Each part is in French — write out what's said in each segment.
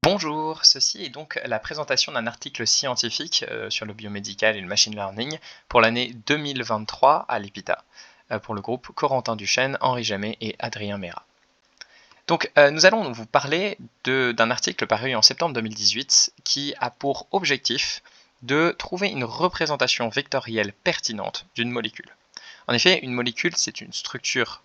Bonjour, ceci est donc la présentation d'un article scientifique sur le biomédical et le machine learning pour l'année 2023 à l'EPITA, pour le groupe Corentin Duchesne, Henri Jamet et Adrien Mera. Donc nous allons vous parler d'un article paru en septembre 2018 qui a pour objectif de trouver une représentation vectorielle pertinente d'une molécule. En effet, une molécule, c'est une structure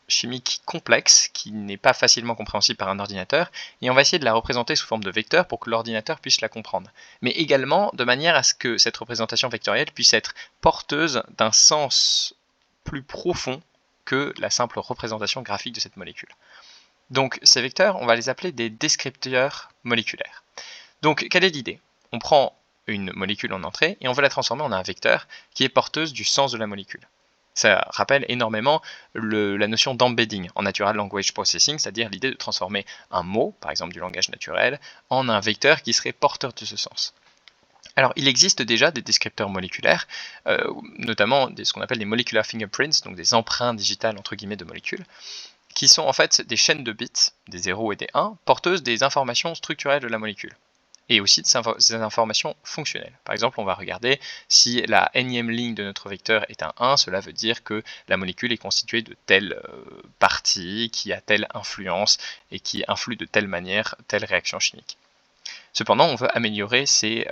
chimique complexe qui n'est pas facilement compréhensible par un ordinateur, et on va essayer de la représenter sous forme de vecteur pour que l'ordinateur puisse la comprendre, mais également de manière à ce que cette représentation vectorielle puisse être porteuse d'un sens plus profond que la simple représentation graphique de cette molécule. Donc ces vecteurs, on va les appeler des descripteurs moléculaires. Donc quelle est l'idée? On prend une molécule en entrée et on va la transformer en un vecteur qui est porteuse du sens de la molécule. Ça rappelle énormément la notion d'embedding en Natural Language Processing, c'est-à-dire l'idée de transformer un mot, par exemple du langage naturel, en un vecteur qui serait porteur de ce sens. Alors, il existe déjà des descripteurs moléculaires, notamment ce qu'on appelle des molecular fingerprints, donc des empreintes digitales entre guillemets de molécules, qui sont en fait des chaînes de bits, des 0 et des 1, porteuses des informations structurelles de la molécule, et aussi des informations fonctionnelles. Par exemple, on va regarder si la énième ligne de notre vecteur est un 1, cela veut dire que la molécule est constituée de telle partie, qui a telle influence, et qui influe de telle manière telle réaction chimique. Cependant, on veut améliorer ces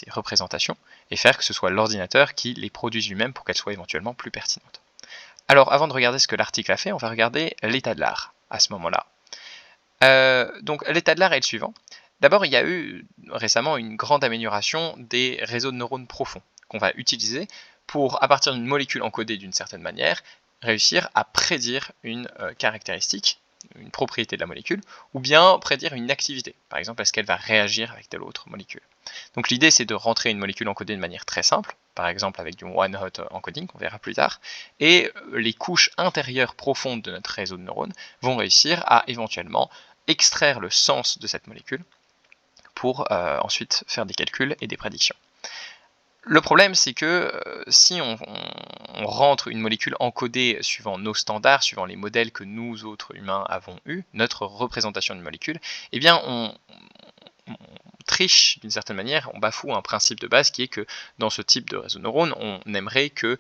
représentations, et faire que ce soit l'ordinateur qui les produise lui-même pour qu'elles soient éventuellement plus pertinentes. Alors, avant de regarder ce que l'article a fait, on va regarder l'état de l'art à ce moment-là. Donc, l'état de l'art est le suivant. D'abord, il y a eu récemment une grande amélioration des réseaux de neurones profonds qu'on va utiliser pour, à partir d'une molécule encodée d'une certaine manière, réussir à prédire une caractéristique, une propriété de la molécule, ou bien prédire une activité. Par exemple, est-ce qu'elle va réagir avec telle autre molécule. Donc l'idée, c'est de rentrer une molécule encodée de manière très simple, par exemple avec du one-hot encoding, qu'on verra plus tard, et les couches intérieures profondes de notre réseau de neurones vont réussir à éventuellement extraire le sens de cette molécule pour ensuite faire des calculs et des prédictions. Le problème, c'est que si on rentre une molécule encodée suivant nos standards, suivant les modèles que nous autres humains avons eus, notre représentation d'une molécule, eh bien on triche d'une certaine manière, on bafoue un principe de base qui est que dans ce type de réseau de neurones, on aimerait que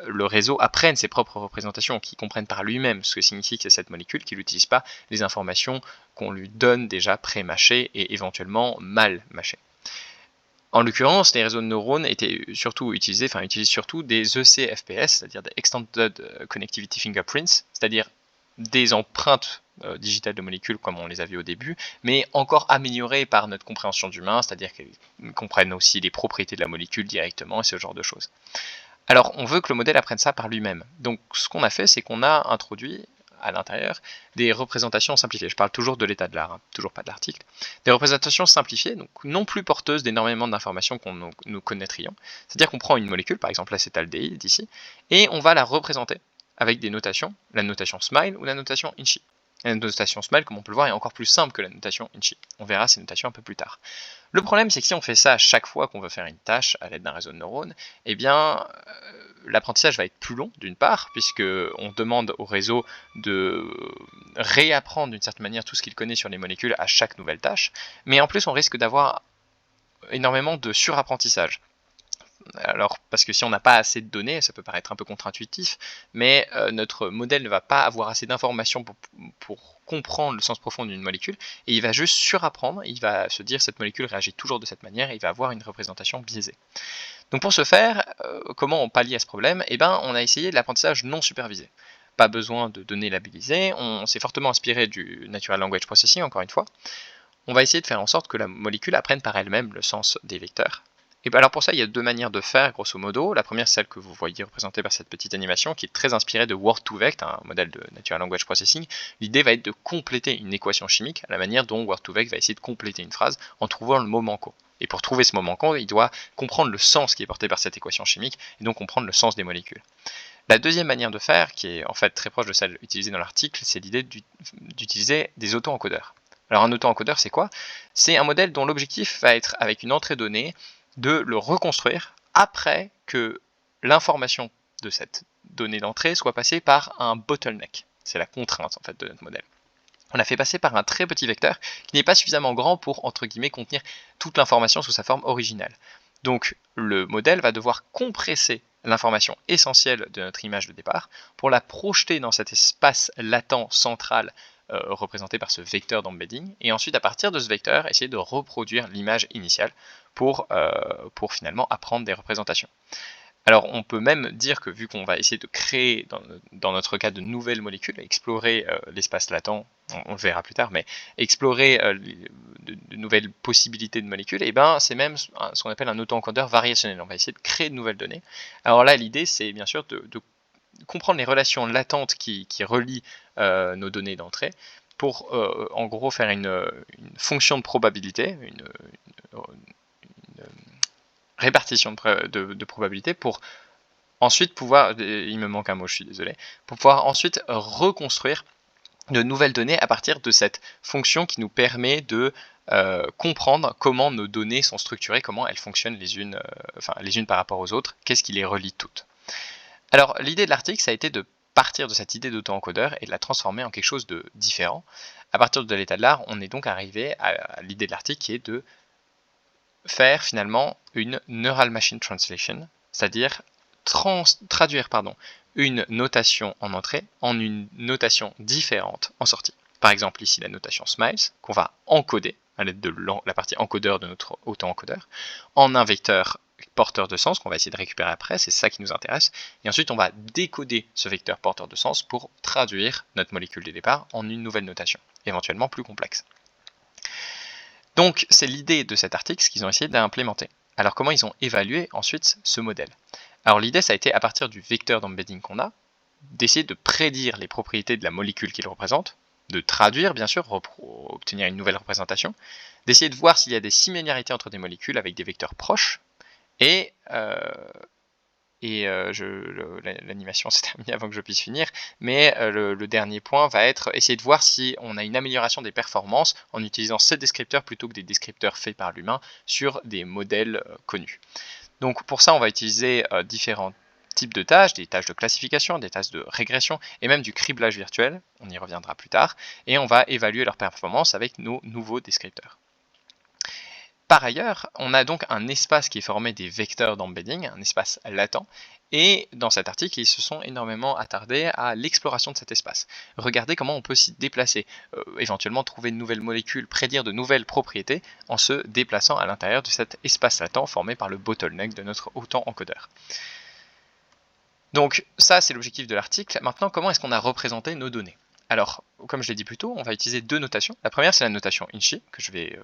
le réseau apprenne ses propres représentations, qu'il comprenne par lui-même ce que signifie que c'est cette molécule, qu'il n'utilise pas les informations qu'on lui donne déjà pré-mâchées et éventuellement mal mâchées. En l'occurrence, les réseaux de neurones utilisent surtout des ECFPS, c'est-à-dire des Extended Connectivity Fingerprints, c'est-à-dire des empreintes digitales de molécules comme on les a vues au début, mais encore améliorées par notre compréhension d'humain, c'est-à-dire qu'elles comprennent aussi les propriétés de la molécule directement et ce genre de choses. Alors, on veut que le modèle apprenne ça par lui-même. Donc, ce qu'on a fait, c'est qu'on a introduit à l'intérieur des représentations simplifiées. Je parle toujours de l'état de l'art, toujours pas de l'article. Des représentations simplifiées, donc non plus porteuses d'énormément d'informations qu'on nous connaîtrions. C'est-à-dire qu'on prend une molécule, par exemple l'acétaldéhyde ici, et on va la représenter avec des notations, la notation SMILE ou la notation INCHI. La notation SMILE, comme on peut le voir, est encore plus simple que la notation INCHI. On verra ces notations un peu plus tard. Le problème, c'est que si on fait ça à chaque fois qu'on veut faire une tâche à l'aide d'un réseau de neurones, eh bien, l'apprentissage va être plus long, d'une part, puisqu'on demande au réseau de réapprendre d'une certaine manière tout ce qu'il connaît sur les molécules à chaque nouvelle tâche, mais en plus, on risque d'avoir énormément de surapprentissage. Alors, parce que si on n'a pas assez de données, ça peut paraître un peu contre-intuitif, mais notre modèle ne va pas avoir assez d'informations pour comprendre le sens profond d'une molécule, et il va juste surapprendre, il va se dire cette molécule réagit toujours de cette manière, et il va avoir une représentation biaisée. Donc pour ce faire, comment on pallie à ce problème? Eh ben, on a essayé de l'apprentissage non supervisé. Pas besoin de données labellisées, on s'est fortement inspiré du Natural Language Processing, encore une fois. On va essayer de faire en sorte que la molécule apprenne par elle-même le sens des vecteurs. Et bien alors pour ça, il y a deux manières de faire, grosso modo. La première, c'est celle que vous voyez représentée par cette petite animation, qui est très inspirée de Word2Vect, un modèle de Natural Language Processing. L'idée va être de compléter une équation chimique à la manière dont Word2Vect va essayer de compléter une phrase en trouvant le mot manquant. Et pour trouver ce mot manquant, il doit comprendre le sens qui est porté par cette équation chimique, et donc comprendre le sens des molécules. La deuxième manière de faire, qui est en fait très proche de celle utilisée dans l'article, c'est l'idée d'utiliser des auto-encodeurs. Alors un auto-encodeur, c'est quoi? C'est un modèle dont l'objectif va être, avec une entrée donnée, de le reconstruire après que l'information de cette donnée d'entrée soit passée par un bottleneck. C'est la contrainte en fait de notre modèle. on a fait passer par un très petit vecteur qui n'est pas suffisamment grand pour, entre guillemets, contenir toute l'information sous sa forme originale. Donc le modèle va devoir compresser l'information essentielle de notre image de départ pour la projeter dans cet espace latent central représenté par ce vecteur d'embedding, et ensuite à partir de ce vecteur essayer de reproduire l'image initiale pour finalement apprendre des représentations. Alors on peut même dire que vu qu'on va essayer de créer dans notre cas de nouvelles molécules, explorer l'espace latent, on le verra plus tard, mais explorer de nouvelles possibilités de molécules, et ben c'est même ce qu'on appelle un auto-encodeur variationnel. On va essayer de créer de nouvelles données. Alors là l'idée c'est bien sûr de comprendre les relations latentes qui relient nos données d'entrée pour en gros faire une fonction de probabilité, une répartition de probabilité pour ensuite pouvoir, il me manque un mot, je suis désolé, pour pouvoir ensuite reconstruire de nouvelles données à partir de cette fonction qui nous permet de comprendre comment nos données sont structurées, comment elles fonctionnent les unes par rapport aux autres, qu'est-ce qui les relie toutes. Alors l'idée de l'article, ça a été de partir de cette idée d'auto-encodeur et de la transformer en quelque chose de différent. À partir de l'état de l'art, on est donc arrivé à l'idée de l'article qui est de faire finalement une Neural Machine Translation, c'est-à-dire traduire une notation en entrée en une notation différente en sortie. Par exemple ici la notation Smiles qu'on va encoder à l'aide de la partie encodeur de notre auto-encodeur en un vecteur porteur de sens qu'on va essayer de récupérer après, c'est ça qui nous intéresse, et ensuite on va décoder ce vecteur porteur de sens pour traduire notre molécule de départ en une nouvelle notation, éventuellement plus complexe. Donc c'est l'idée de cet article, ce qu'ils ont essayé d'implémenter. Alors comment ils ont évalué ensuite ce modèle? Alors l'idée ça a été à partir du vecteur d'embedding qu'on a, d'essayer de prédire les propriétés de la molécule qu'il représente, de traduire bien sûr, obtenir une nouvelle représentation, d'essayer de voir s'il y a des similarités entre des molécules avec des vecteurs proches, et l'animation s'est terminée avant que je puisse finir, mais le dernier point va être essayer de voir si on a une amélioration des performances en utilisant ces descripteurs plutôt que des descripteurs faits par l'humain sur des modèles connus. Donc pour ça on va utiliser différents types de tâches, des tâches de classification, des tâches de régression et même du criblage virtuel, on y reviendra plus tard, et on va évaluer leur performance avec nos nouveaux descripteurs. Par ailleurs, on a donc un espace qui est formé des vecteurs d'embedding, un espace latent, et dans cet article, ils se sont énormément attardés à l'exploration de cet espace. Regardez comment on peut s'y déplacer, éventuellement trouver de nouvelles molécules, prédire de nouvelles propriétés en se déplaçant à l'intérieur de cet espace latent formé par le bottleneck de notre auto-encodeur. Donc ça, c'est l'objectif de l'article. Maintenant, comment est-ce qu'on a représenté nos données? Alors, comme je l'ai dit plus tôt, on va utiliser deux notations. La première, c'est la notation INCHI, que je vais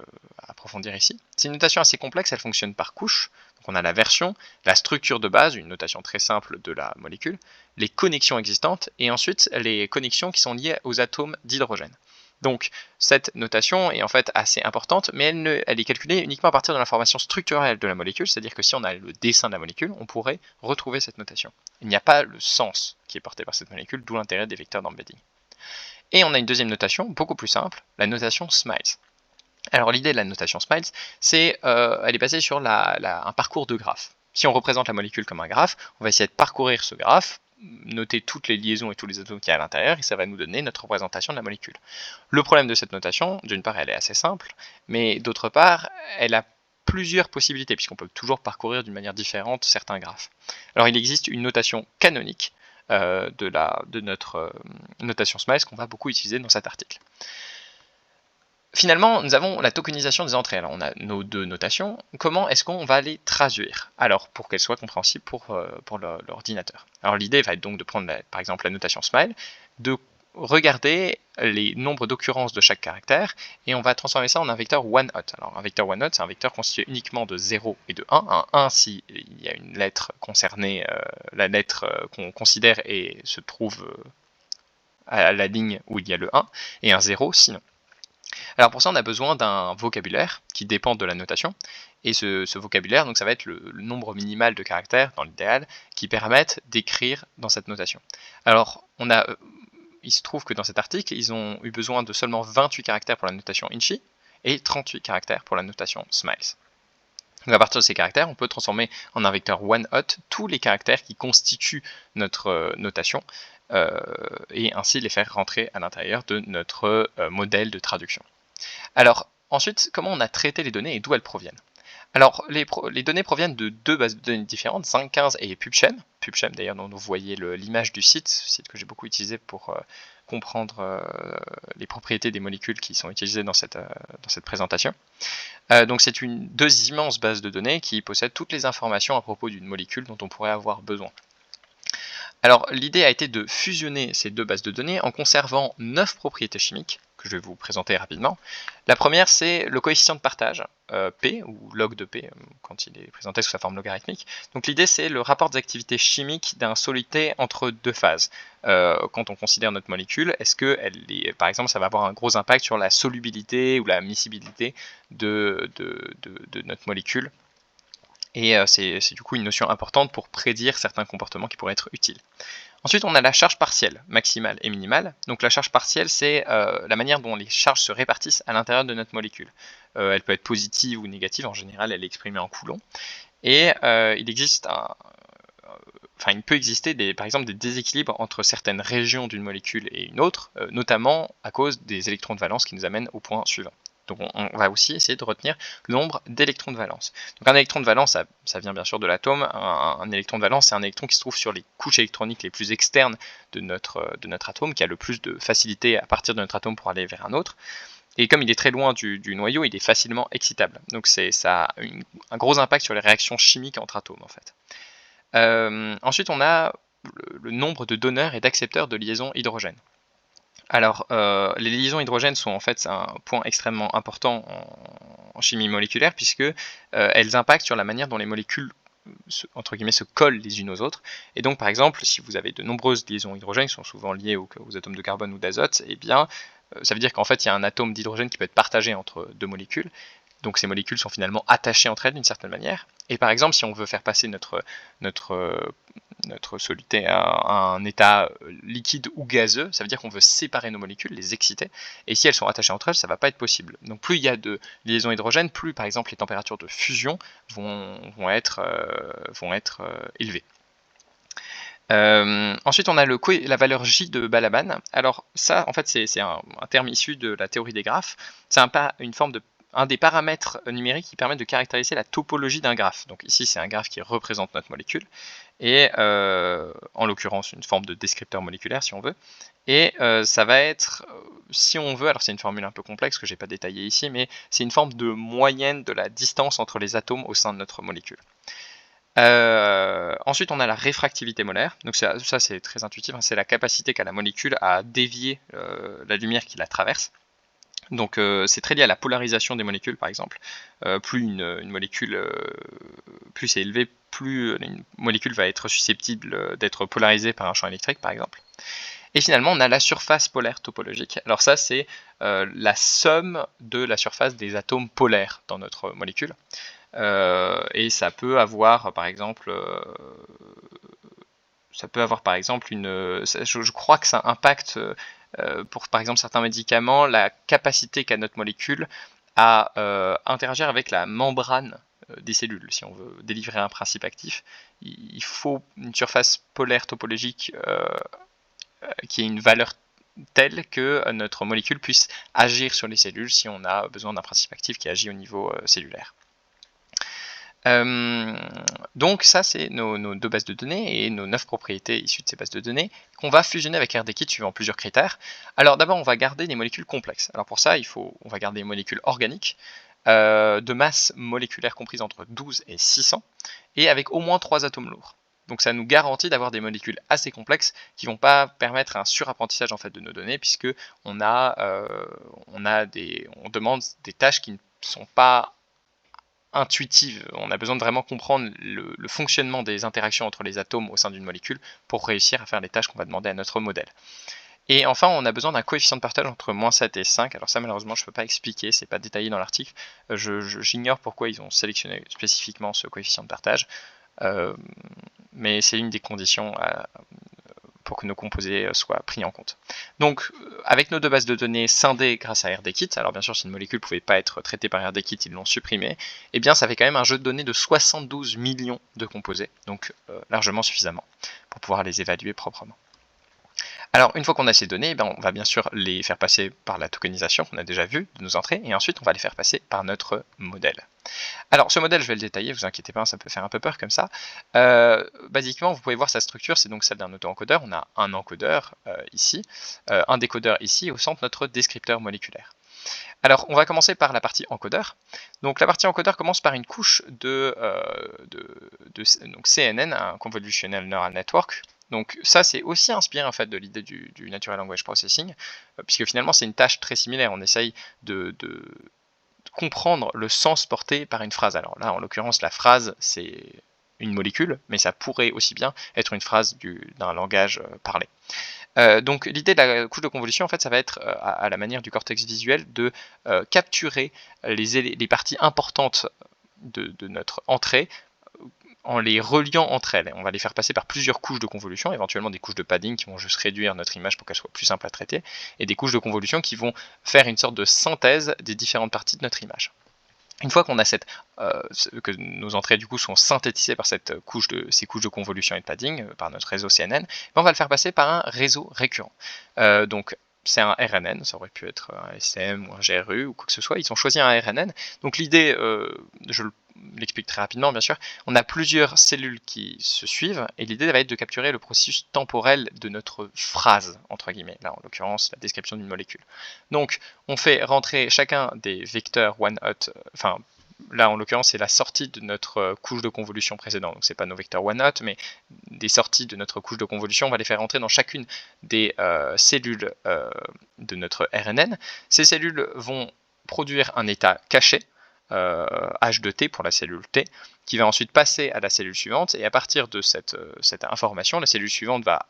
approfondir ici. C'est une notation assez complexe, elle fonctionne par couche. Donc on a la version, la structure de base, une notation très simple de la molécule, les connexions existantes, et ensuite les connexions qui sont liées aux atomes d'hydrogène. Donc cette notation est en fait assez importante, mais elle est calculée uniquement à partir de l'information structurelle de la molécule, c'est-à-dire que si on a le dessin de la molécule, on pourrait retrouver cette notation. Il n'y a pas le sens qui est porté par cette molécule, d'où l'intérêt des vecteurs d'embedding. Et on a une deuxième notation, beaucoup plus simple, la notation Smiles. Alors l'idée de la notation Smiles, elle est basée sur un parcours de graphe. Si on représente la molécule comme un graphe, on va essayer de parcourir ce graphe, noter toutes les liaisons et tous les atomes qu'il y a à l'intérieur, et ça va nous donner notre représentation de la molécule. Le problème de cette notation, d'une part, elle est assez simple, mais d'autre part, elle a plusieurs possibilités, puisqu'on peut toujours parcourir d'une manière différente certains graphes. Alors il existe une notation canonique, de notre notation Smiles qu'on va beaucoup utiliser dans cet article. Finalement, nous avons la tokenisation des entrées. Alors, on a nos deux notations. Comment est-ce qu'on va les traduire? Alors, pour qu'elles soient compréhensibles pour l'ordinateur. Alors, l'idée va être donc de prendre, par exemple, la notation Smile, de regarder les nombres d'occurrences de chaque caractère, et on va transformer ça en un vecteur one-hot. Alors un vecteur one-hot, c'est un vecteur constitué uniquement de 0 et de 1. Un 1 si il y a une lettre concernée, la lettre qu'on considère et se trouve à la ligne où il y a le 1, et un 0 sinon. Alors pour ça on a besoin d'un vocabulaire qui dépend de la notation, et ce vocabulaire, donc ça va être le nombre minimal de caractères dans l'idéal qui permettent d'écrire dans cette notation. Alors il se trouve que dans cet article, ils ont eu besoin de seulement 28 caractères pour la notation INCHI et 38 caractères pour la notation Smiles. Donc à partir de ces caractères, on peut transformer en un vecteur one-hot tous les caractères qui constituent notre notation et ainsi les faire rentrer à l'intérieur de notre modèle de traduction. Alors ensuite, comment on a traité les données et d'où elles proviennent? Alors, les données proviennent de deux bases de données différentes, 5.15 et PubChem. PubChem, d'ailleurs, dont vous voyez l'image du site que j'ai beaucoup utilisé pour comprendre les propriétés des molécules qui sont utilisées dans cette présentation. Donc, c'est deux immenses bases de données qui possèdent toutes les informations à propos d'une molécule dont on pourrait avoir besoin. Alors, l'idée a été de fusionner ces deux bases de données en conservant 9 propriétés chimiques, que je vais vous présenter rapidement. La première, c'est le coefficient de partage, P, ou log de P, quand il est présenté sous sa forme logarithmique. Donc l'idée, c'est le rapport d'activité chimique d'un soluté entre deux phases. Quand on considère notre molécule, est-ce que, par exemple, ça va avoir un gros impact sur la solubilité ou la miscibilité de notre molécule? Et c'est du coup une notion importante pour prédire certains comportements qui pourraient être utiles. Ensuite, on a la charge partielle, maximale et minimale. Donc la charge partielle, c'est la manière dont les charges se répartissent à l'intérieur de notre molécule. Elle peut être positive ou négative, en général elle est exprimée en coulombs. Et il peut exister par exemple des déséquilibres entre certaines régions d'une molécule et une autre, notamment à cause des électrons de valence qui nous amènent au point suivant. Donc on va aussi essayer de retenir le nombre d'électrons de valence. Donc un électron de valence, ça vient bien sûr de l'atome. Un électron de valence, c'est un électron qui se trouve sur les couches électroniques les plus externes de notre atome, qui a le plus de facilité à partir de notre atome pour aller vers un autre. Et comme il est très loin du noyau, il est facilement excitable. Donc ça a un gros impact sur les réactions chimiques entre atomes en fait. Ensuite, on a le nombre de donneurs et d'accepteurs de liaisons hydrogène. Alors, les liaisons hydrogènes sont en fait un point extrêmement important en chimie moléculaire puisque elles impactent sur la manière dont les molécules entre guillemets se collent les unes aux autres. Et donc, par exemple, si vous avez de nombreuses liaisons hydrogènes qui sont souvent liées aux atomes de carbone ou d'azote, eh bien, ça veut dire qu'en fait, il y a un atome d'hydrogène qui peut être partagé entre deux molécules. Donc ces molécules sont finalement attachées entre elles d'une certaine manière. Et par exemple, si on veut faire passer notre soluté à un état liquide ou gazeux, ça veut dire qu'on veut séparer nos molécules, les exciter. Et si elles sont attachées entre elles, ça ne va pas être possible. Donc plus il y a de liaisons hydrogènes, plus par exemple les températures de fusion vont être élevées. Ensuite, on a la valeur J de Balaban. Alors ça, en fait, c'est un terme issu de la théorie des graphes. C'est un des paramètres numériques qui permettent de caractériser la topologie d'un graphe. Donc ici, c'est un graphe qui représente notre molécule, et en l'occurrence, une forme de descripteur moléculaire, si on veut. Et ça va être, si on veut, alors c'est une formule un peu complexe que je n'ai pas détaillée ici, mais c'est une forme de moyenne de la distance entre les atomes au sein de notre molécule. Ensuite, on a la réfractivité molaire. Donc ça c'est très intuitif, hein, c'est la capacité qu'a la molécule à dévier la lumière qui la traverse. Donc c'est très lié à la polarisation des molécules, par exemple. Plus une molécule, plus c'est élevé, plus une molécule va être susceptible d'être polarisée par un champ électrique, par exemple. Et finalement, on a la surface polaire topologique. Alors ça, c'est la somme de la surface des atomes polaires dans notre molécule. Et ça peut avoir, par exemple, je crois que ça impacte pour par exemple certains médicaments la capacité qu'a notre molécule à interagir avec la membrane des cellules. Si on veut délivrer un principe actif, il faut une surface polaire topologique qui ait une valeur telle que notre molécule puisse agir sur les cellules si on a besoin d'un principe actif qui agit au niveau cellulaire. Donc ça, c'est nos deux bases de données et nos 9 propriétés issues de ces bases de données qu'on va fusionner avec RDKit suivant plusieurs critères. Alors d'abord, on va garder des molécules complexes. Alors pour ça, on va garder des molécules organiques de masse moléculaire comprise entre 12 et 600 et avec au moins 3 atomes lourds. Donc ça nous garantit d'avoir des molécules assez complexes qui ne vont pas permettre un surapprentissage en fait de nos données, puisque on demande des tâches qui ne sont pas intuitive. On a besoin de vraiment comprendre le fonctionnement des interactions entre les atomes au sein d'une molécule pour réussir à faire les tâches qu'on va demander à notre modèle. Et enfin, on a besoin d'un coefficient de partage entre -7 et 5. Alors ça, malheureusement, je ne peux pas expliquer, c'est pas détaillé dans l'article. J'ignore pourquoi ils ont sélectionné spécifiquement ce coefficient de partage, mais c'est une des conditions pour que nos composés soient pris en compte. Donc, avec nos deux bases de données scindées grâce à RDKit, alors bien sûr, si une molécule ne pouvait pas être traitée par RDKit, ils l'ont supprimé, et bien ça fait quand même un jeu de données de 72 millions de composés, donc largement suffisamment pour pouvoir les évaluer proprement. Alors, une fois qu'on a ces données, ben, on va bien sûr les faire passer par la tokenisation qu'on a déjà vue de nos entrées, et ensuite on va les faire passer par notre modèle. Alors, ce modèle, je vais le détailler, vous inquiétez pas, ça peut faire un peu peur comme ça. Basiquement, vous pouvez voir sa structure, c'est donc celle d'un auto-encodeur. On a un encodeur ici, un décodeur ici, et au centre notre descripteur moléculaire. Alors, on va commencer par la partie encodeur. Donc, la partie encodeur commence par une couche donc CNN, un Convolutional Neural Network. Donc ça, c'est aussi inspiré en fait de l'idée du Natural Language Processing, puisque finalement c'est une tâche très similaire. On essaye de comprendre le sens porté par une phrase. Alors là, en l'occurrence, la phrase, c'est une molécule, mais ça pourrait aussi bien être une phrase d'un langage parlé. Donc l'idée de la couche de convolution, en fait, ça va être à la manière du cortex visuel de capturer les parties importantes de notre entrée en les reliant entre elles. On va les faire passer par plusieurs couches de convolution, éventuellement des couches de padding qui vont juste réduire notre image pour qu'elle soit plus simple à traiter, et des couches de convolution qui vont faire une sorte de synthèse des différentes parties de notre image. Une fois qu'on a que nos entrées du coup sont synthétisées par ces couches de convolution et de padding, par notre réseau CNN, on va le faire passer par un réseau récurrent. Donc c'est un RNN, ça aurait pu être un SM ou un GRU ou quoi que ce soit, ils ont choisi un RNN. Donc l'idée, je l'explique très rapidement bien sûr, on a plusieurs cellules qui se suivent et l'idée va être de capturer le processus temporel de notre phrase, entre guillemets, là en l'occurrence la description d'une molécule. Donc on fait rentrer chacun des vecteurs one-hot, enfin là en l'occurrence c'est la sortie de notre couche de convolution précédente, donc c'est pas nos vecteurs one-hot, mais des sorties de notre couche de convolution, on va les faire rentrer dans chacune des cellules de notre RNN. Ces cellules vont produire un état caché, H de T pour la cellule T, qui va ensuite passer à la cellule suivante, et à partir de cette information, la cellule suivante va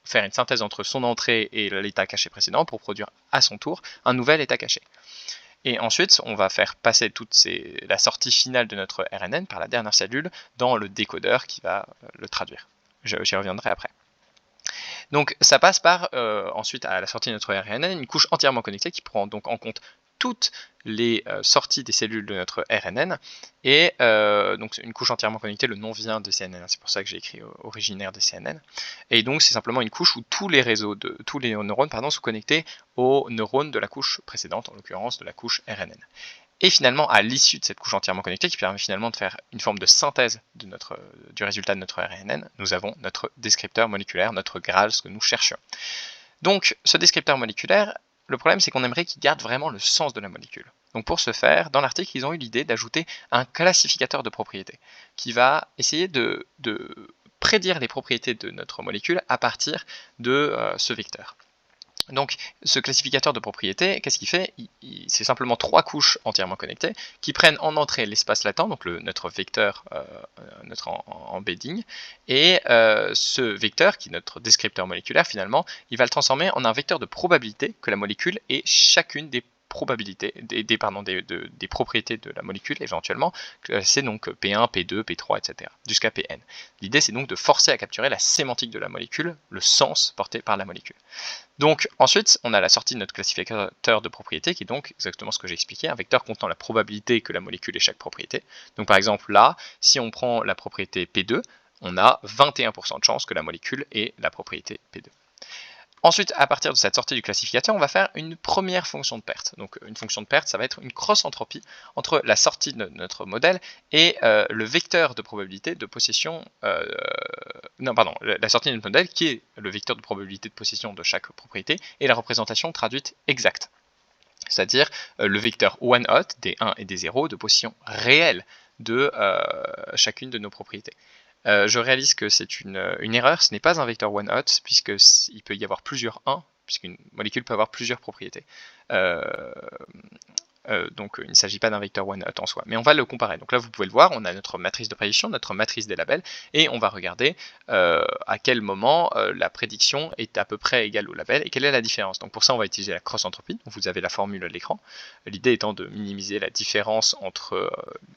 faire une synthèse entre son entrée et l'état caché précédent pour produire à son tour un nouvel état caché. Et ensuite, on va faire passer la sortie finale de notre RNN par la dernière cellule dans le décodeur qui va le traduire. J'y reviendrai après. Donc ça passe par, ensuite à la sortie de notre RNN, une couche entièrement connectée qui prend donc en compte toutes les sorties des cellules de notre RNN, et donc une couche entièrement connectée, le nom vient de CNN, c'est pour ça que j'ai écrit originaire des CNN, et donc c'est simplement une couche où tous les neurones sont connectés aux neurones de la couche précédente, en l'occurrence de la couche RNN. Et finalement, à l'issue de cette couche entièrement connectée, qui permet finalement de faire une forme de synthèse du résultat de notre RNN, nous avons notre descripteur moléculaire, notre Graal, ce que nous cherchions. Donc, ce descripteur moléculaire, le problème c'est qu'on aimerait qu'il garde vraiment le sens de la molécule. Donc pour ce faire, dans l'article, ils ont eu l'idée d'ajouter un classificateur de propriétés qui va essayer de prédire les propriétés de notre molécule à partir de ce vecteur. Donc ce classificateur de propriétés, qu'est-ce qu'il fait? C'est simplement 3 couches entièrement connectées qui prennent en entrée l'espace latent, donc notre vecteur, notre embedding, et ce vecteur, qui est notre descripteur moléculaire finalement, il va le transformer en un vecteur de probabilité que la molécule ait chacune des probabilités, des propriétés de la molécule éventuellement, c'est donc P1, P2, P3, etc. jusqu'à Pn. L'idée c'est donc de forcer à capturer la sémantique de la molécule, le sens porté par la molécule. Donc ensuite, on a la sortie de notre classificateur de propriétés qui est donc exactement ce que j'ai expliqué, un vecteur contenant la probabilité que la molécule ait chaque propriété. Donc par exemple là, si on prend la propriété P2, on a 21% de chance que la molécule ait la propriété P2. Ensuite, à partir de cette sortie du classificateur, on va faire une première fonction de perte. Donc une fonction de perte, ça va être une cross-entropie entre la sortie de notre modèle et le vecteur de probabilité de possession, la sortie de notre modèle qui est le vecteur de probabilité de possession de chaque propriété et la représentation traduite exacte. C'est-à-dire le vecteur one-hot des 1 et des 0 de possession réelle de chacune de nos propriétés. Je réalise que c'est une erreur, ce n'est pas un vecteur one-hot, puisqu'il peut y avoir plusieurs 1, puisqu'une molécule peut avoir plusieurs propriétés. Donc il ne s'agit pas d'un vecteur one-hot en soi, mais on va le comparer. Donc là vous pouvez le voir, on a notre matrice de prédiction, notre matrice des labels, et on va regarder à quel moment la prédiction est à peu près égale au label et quelle est la différence. Donc pour ça on va utiliser la cross-entropie, donc vous avez la formule à l'écran, l'idée étant de minimiser la différence entre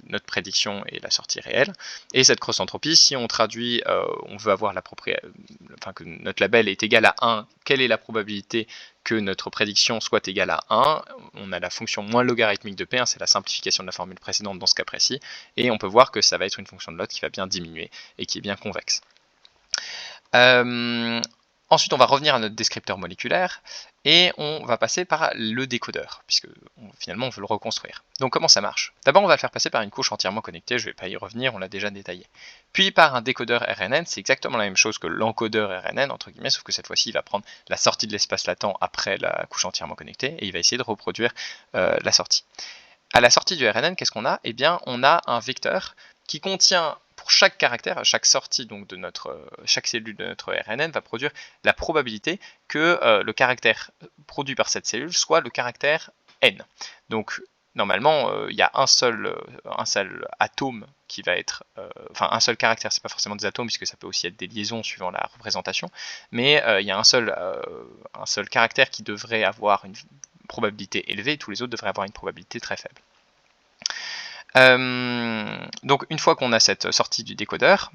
notre prédiction et la sortie réelle. Et cette cross-entropie, si on traduit, on veut avoir que notre label est égal à 1, quelle est la probabilité que notre prédiction soit égale à 1, on a la fonction moins logarithmique de P1, c'est la simplification de la formule précédente dans ce cas précis, et on peut voir que ça va être une fonction de Lott qui va bien diminuer et qui est bien convexe. Ensuite, on va revenir à notre descripteur moléculaire et on va passer par le décodeur, puisque finalement on veut le reconstruire. Donc comment ça marche? D'abord, on va le faire passer par une couche entièrement connectée, je ne vais pas y revenir, on l'a déjà détaillé. Puis par un décodeur RNN, c'est exactement la même chose que l'encodeur RNN, entre guillemets, sauf que cette fois-ci, il va prendre la sortie de l'espace latent après la couche entièrement connectée et il va essayer de reproduire la sortie. À la sortie du RNN, qu'est-ce qu'on a? Eh bien, on a un vecteur qui contient, pour chaque caractère, chaque sortie donc de chaque cellule de notre RNN va produire la probabilité que le caractère produit par cette cellule soit le caractère N. Donc, normalement, il y a un seul atome qui va être, enfin un seul caractère, c'est pas forcément des atomes puisque ça peut aussi être des liaisons suivant la représentation, mais il y a un seul caractère qui devrait avoir une probabilité élevée, tous les autres devraient avoir une probabilité très faible. Donc une fois qu'on a cette sortie du décodeur,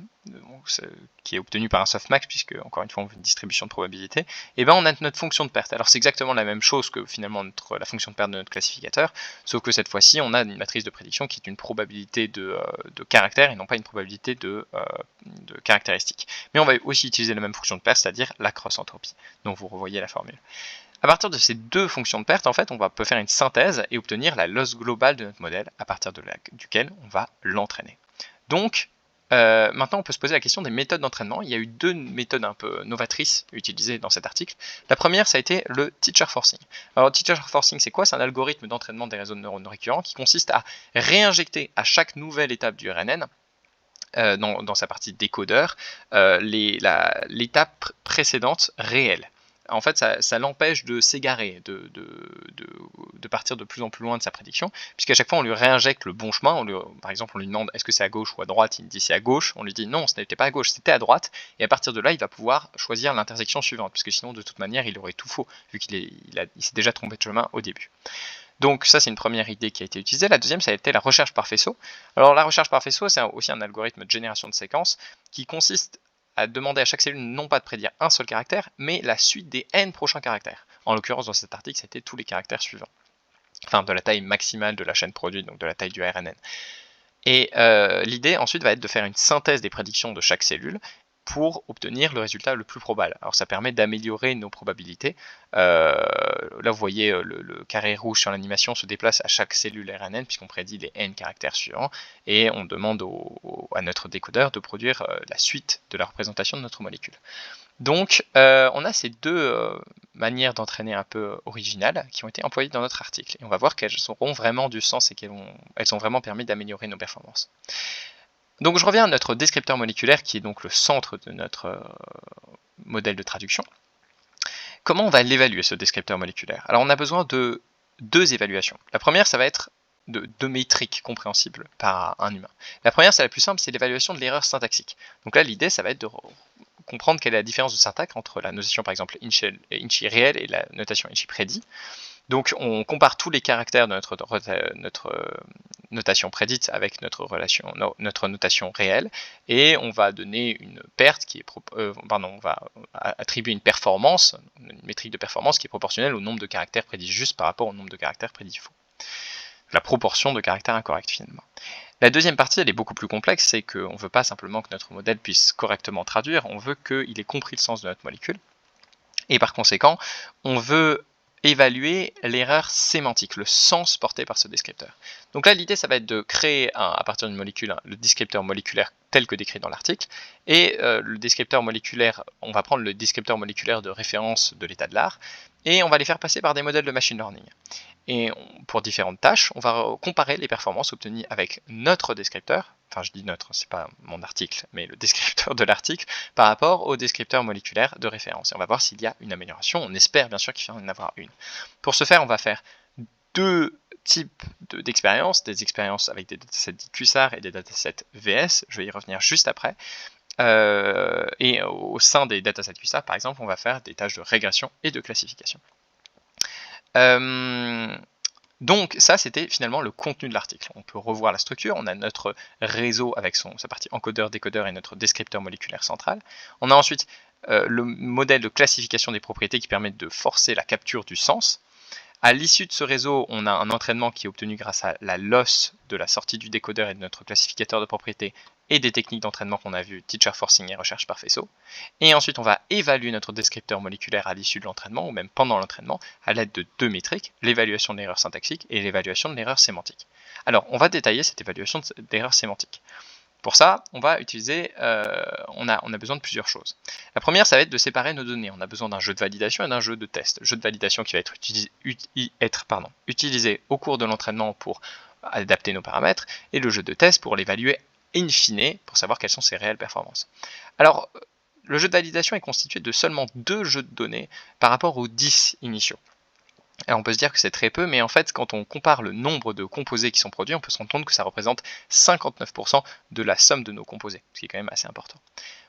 qui est obtenue par un softmax, puisque encore une fois on veut une distribution de probabilité, et ben on a notre fonction de perte. Alors c'est exactement la même chose que finalement la fonction de perte de notre classificateur, sauf que cette fois-ci on a une matrice de prédiction qui est une probabilité de caractère et non pas une probabilité de caractéristique. Mais on va aussi utiliser la même fonction de perte, c'est-à-dire la cross-entropie. Donc vous revoyez la formule. À partir de ces deux fonctions de perte, en fait, on peut faire une synthèse et obtenir la loss globale de notre modèle à partir duquel on va l'entraîner. Donc, maintenant, on peut se poser la question des méthodes d'entraînement. Il y a eu deux méthodes un peu novatrices utilisées dans cet article. La première, ça a été le teacher forcing. Alors, teacher forcing, c'est quoi? C'est un algorithme d'entraînement des réseaux de neurones récurrents qui consiste à réinjecter à chaque nouvelle étape du RNN, dans sa partie décodeur, l'étape précédente réelle. En fait, ça l'empêche de s'égarer, de partir de plus en plus loin de sa prédiction, puisqu'à chaque fois on lui réinjecte le bon chemin. Par exemple, on lui demande est-ce que c'est à gauche ou à droite, il dit c'est à gauche, on lui dit non, ce n'était pas à gauche, c'était à droite, et à partir de là, il va pouvoir choisir l'intersection suivante, puisque sinon, de toute manière, il aurait tout faux, vu qu'il s'est déjà trompé de chemin au début. Donc ça, c'est une première idée qui a été utilisée. La deuxième, ça a été la recherche par faisceau. Alors la recherche par faisceau, c'est aussi un algorithme de génération de séquences qui consiste à demander à chaque cellule non pas de prédire un seul caractère, mais la suite des n prochains caractères. En l'occurrence, dans cet article, c'était tous les caractères suivants. Enfin, de la taille maximale de la chaîne produite, donc de la taille du RNN. Et l'idée ensuite va être de faire une synthèse des prédictions de chaque cellule pour obtenir le résultat le plus probable. Alors ça permet d'améliorer nos probabilités. Là vous voyez le carré rouge sur l'animation se déplace à chaque cellule RNN puisqu'on prédit les n caractères suivants et on demande à notre décodeur de produire la suite de la représentation de notre molécule. Donc on a ces deux manières d'entraîner un peu originales qui ont été employées dans notre article. Et on va voir qu'elles auront vraiment du sens et qu'elles ont vraiment permis d'améliorer nos performances. Donc je reviens à notre descripteur moléculaire qui est donc le centre de notre modèle de traduction. Comment on va l'évaluer ce descripteur moléculaire? Alors on a besoin de deux évaluations. La première, ça va être de deux métriques compréhensibles par un humain. La première, c'est la plus simple, c'est l'évaluation de l'erreur syntaxique. Donc là, l'idée, ça va être de comprendre quelle est la différence de syntaxe entre la notation par exemple inchi réel et la notation inchi prédit. Donc on compare tous les caractères de notre notation prédite avec notre notation réelle et on va donner une perte qui est on va attribuer une performance, une métrique de performance qui est proportionnelle au nombre de caractères prédits justes par rapport au nombre de caractères prédits faux. La proportion de caractères incorrects finalement. La deuxième partie, elle est beaucoup plus complexe, c'est qu'on ne veut pas simplement que notre modèle puisse correctement traduire, on veut qu'il ait compris le sens de notre molécule. Et par conséquent, on veut évaluer l'erreur sémantique, le sens porté par ce descripteur. Donc là, l'idée, ça va être de créer, à partir d'une molécule, le descripteur moléculaire tel que décrit dans l'article. Et le descripteur moléculaire, on va prendre le descripteur moléculaire de référence de l'état de l'art, et on va les faire passer par des modèles de machine learning. Et pour différentes tâches, on va comparer les performances obtenues avec notre descripteur, enfin je dis notre, c'est pas mon article, mais le descripteur de l'article, par rapport au descripteur moléculaire de référence. Et on va voir s'il y a une amélioration, on espère bien sûr qu'il va y en avoir une. Pour ce faire, on va faire deux types d'expériences, des expériences avec des datasets dits QSAR et des datasets VS, je vais y revenir juste après. Et au sein des datasets QSAR, par exemple, on va faire des tâches de régression et de classification. Donc ça, c'était finalement le contenu de l'article. On peut revoir la structure, on a notre réseau avec sa partie encodeur, décodeur et notre descripteur moléculaire central. On a ensuite le modèle de classification des propriétés qui permet de forcer la capture du sens. À l'issue de ce réseau, on a un entraînement qui est obtenu grâce à la loss de la sortie du décodeur et de notre classificateur de propriétés et des techniques d'entraînement qu'on a vues, teacher forcing et recherche par faisceau. Et ensuite, on va évaluer notre descripteur moléculaire à l'issue de l'entraînement, ou même pendant l'entraînement, à l'aide de deux métriques, l'évaluation de l'erreur syntaxique et l'évaluation de l'erreur sémantique. Alors, on va détailler cette évaluation d'erreur sémantique. Pour ça, on va utiliser, on a besoin de plusieurs choses. La première, ça va être de séparer nos données. On a besoin d'un jeu de validation et d'un jeu de test. Jeu de validation qui va être utilisé au cours de l'entraînement pour adapter nos paramètres, et le jeu de test pour l'évaluer in fine, pour savoir quelles sont ses réelles performances. Alors, le jeu de validation est constitué de seulement 2 jeux de données par rapport aux 10 initiaux. Alors on peut se dire que c'est très peu, mais en fait, quand on compare le nombre de composés qui sont produits, on peut se rendre compte que ça représente 59% de la somme de nos composés, ce qui est quand même assez important.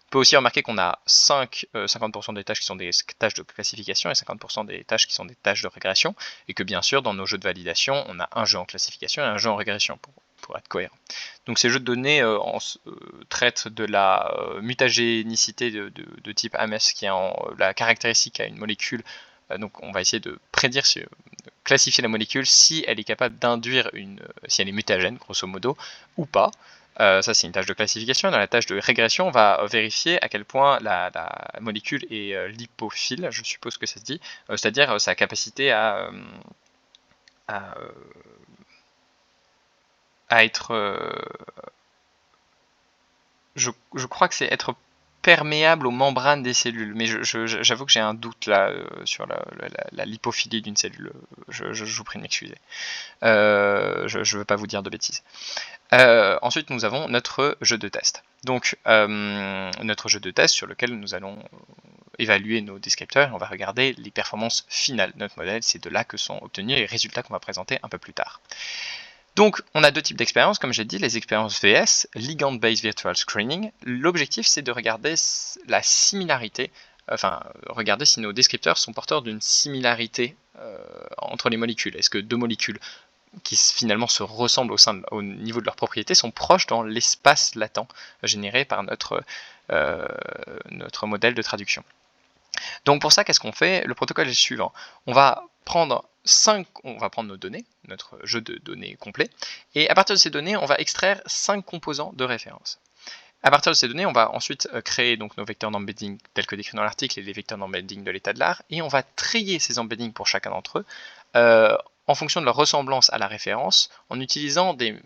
On peut aussi remarquer qu'on a 50% des tâches qui sont des tâches de classification et 50% des tâches qui sont des tâches de régression, et que bien sûr, dans nos jeux de validation, on a un jeu en classification et un jeu en régression, pour être cohérent. Donc ces jeux de données traitent de la mutagénicité de type AMS, qui est la caractéristique à une molécule. Donc on va essayer de prédire, de classifier la molécule si elle est capable d'induire si elle est mutagène, grosso modo, ou pas. Ça c'est une tâche de classification. Dans la tâche de régression, on va vérifier à quel point la molécule est lipophile, je suppose que ça se dit, c'est-à-dire sa capacité à être... je crois que c'est être perméable aux membranes des cellules, mais j'avoue que j'ai un doute là sur la lipophilie d'une cellule. Je vous prie de m'excuser. Je ne veux pas vous dire de bêtises. Ensuite, nous avons notre jeu de test. Donc, notre jeu de test sur lequel nous allons évaluer nos descripteurs. On va regarder les performances finales de notre modèle. C'est de là que sont obtenus les résultats qu'on va présenter un peu plus tard. Donc, on a deux types d'expériences, comme j'ai dit, les expériences VS, Ligand Based Virtual Screening. L'objectif, c'est de regarder la similarité, regarder si nos descripteurs sont porteurs d'une similarité entre les molécules. Est-ce que deux molécules qui finalement se ressemblent au niveau de leurs propriétés sont proches dans l'espace latent généré par notre modèle de traduction. Donc pour ça, qu'est-ce qu'on fait? Le protocole est le suivant. On va prendre nos données, notre jeu de données complet, et à partir de ces données, on va extraire 5 composants de référence. À partir de ces données, on va ensuite créer donc nos vecteurs d'embedding tels que décrits dans l'article et les vecteurs d'embedding de l'état de l'art, et on va trier ces embeddings pour chacun d'entre eux en fonction de leur ressemblance à la référence, en utilisant des